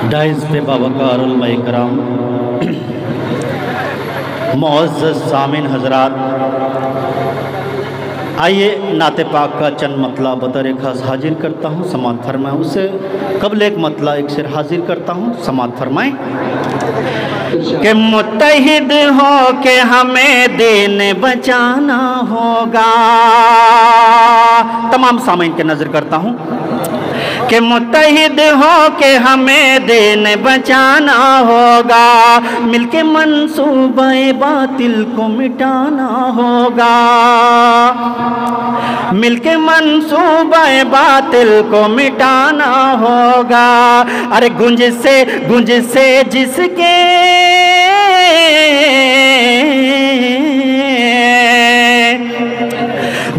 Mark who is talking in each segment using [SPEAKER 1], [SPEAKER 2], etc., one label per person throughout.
[SPEAKER 1] Dice पे बावकार उलमा इकराम, मुअज़्ज़ज़ सामिन हज़रात, आइए नाते पाक का चंद मतला बतौर खास हाजिर करता हूँ, समाअत फरमाएं। उससे कबल एक मतला एक शेर हाजिर करता हूँ, समाअत फरमाएं कि मुत्तहिद हो के हमें दीन बचाना होगा। तमाम सामीन के नज़र करता हूँ कि मुत्तहिद हो के हमें दीन बचाना होगा, मिलके मंसूबे बातिल को मिटाना होगा, मिलके मंसूबे बातिल को मिटाना होगा। अरे गुंज से जिसके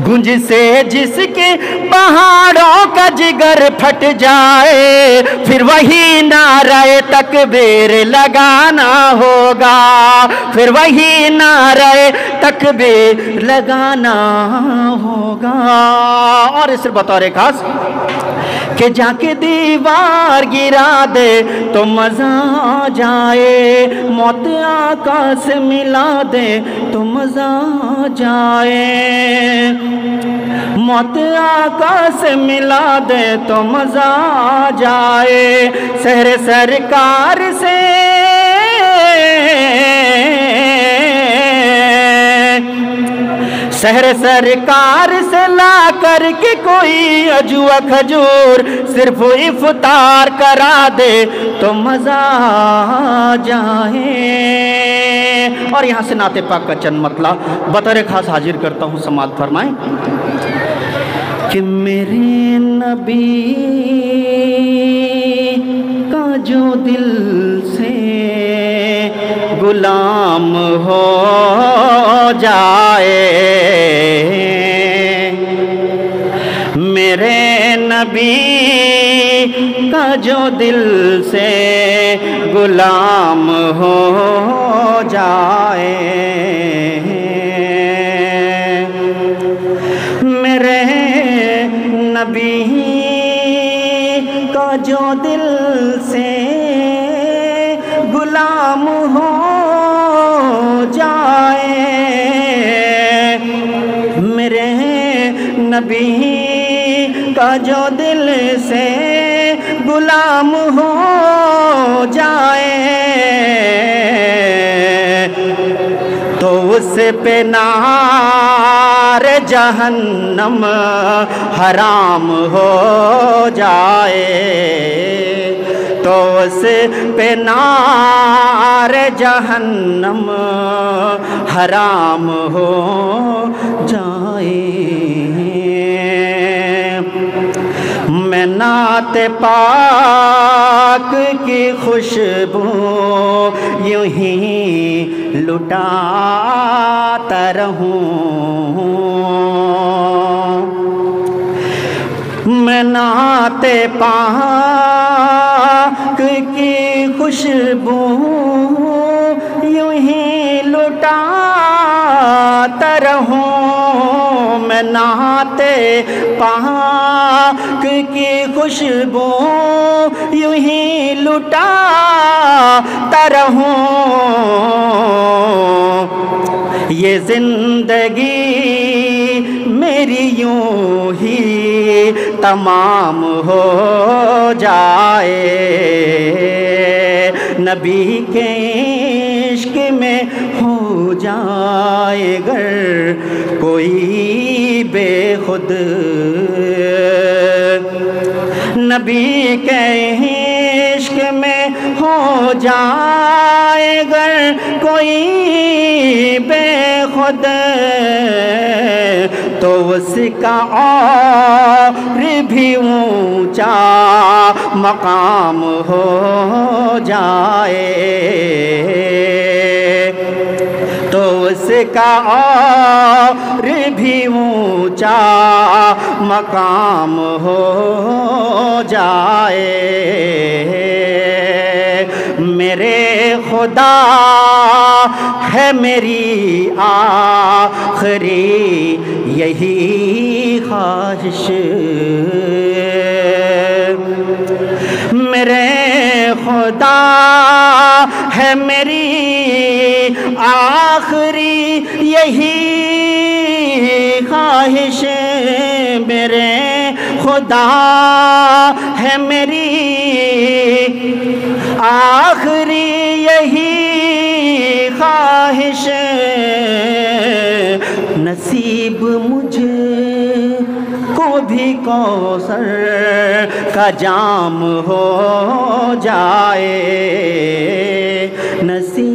[SPEAKER 1] गुंज से जिसके पहाड़ों का जिगर फट जाए, फिर वही नारे तकबीर लगाना होगा, फिर वही नारे तकबीर लगाना होगा। और इस बतौर खास कि जाके दीवार गिरा दे तो मजा आ जाए, मौत आका से मिला दे तो मजा आ जाए, मौत आका से मिला दे तो मजा आ जाए। शहर सरकार से शहर सरकार से ला कर के कोई अजुआ खजूर सिर्फ इफ्तार करा दे तो मजा आ जाए। और यहाँ से नाते पाक का चंद मतला बतौर खास हाजिर करता हूँ, समाअत फरमाएं कि मेरे नबी का जो दिल से गुलाम हो जाए, मेरे नबी का जो दिल से गुलाम हो जाए, मेरे नबी का जो दिल से गुलाम हो जाए, मेरे नबी का जो दिल से गुलाम हो जाए, तो उस पे नार जहन्नम हराम हो जाए, तो उस पे नार जहन्नम हराम हो जाए। मैं नाते पाक की खुशबू यूं ही लुटाता रहूं, मैं नाते पाक की खुशबू यूं ही लुटाता रहूं, मैं नाते पाक की खुशबू यूं ही लुटाता रहूं। ये जिंदगी मेरी यूं ही तमाम हो जाए, नबी के इश्क में हो जाए गर कोई बेखुद, नबी के इश्क में हो जाए गर कोई बेखुद, तो उसका और भी ऊंचा मकाम हो जाए, तो उसका और भी ऊंचा मकाम हो जाए। मेरे खुदा है मेरी आखिरी यही ख्वाहिश, मेरे خدا ہے میری آخری یہی خواہش میرے خدا ہے میری آخری یہی خواہش نصیب مجھ کو بھی کوثر کا جام ہو جائے نصیب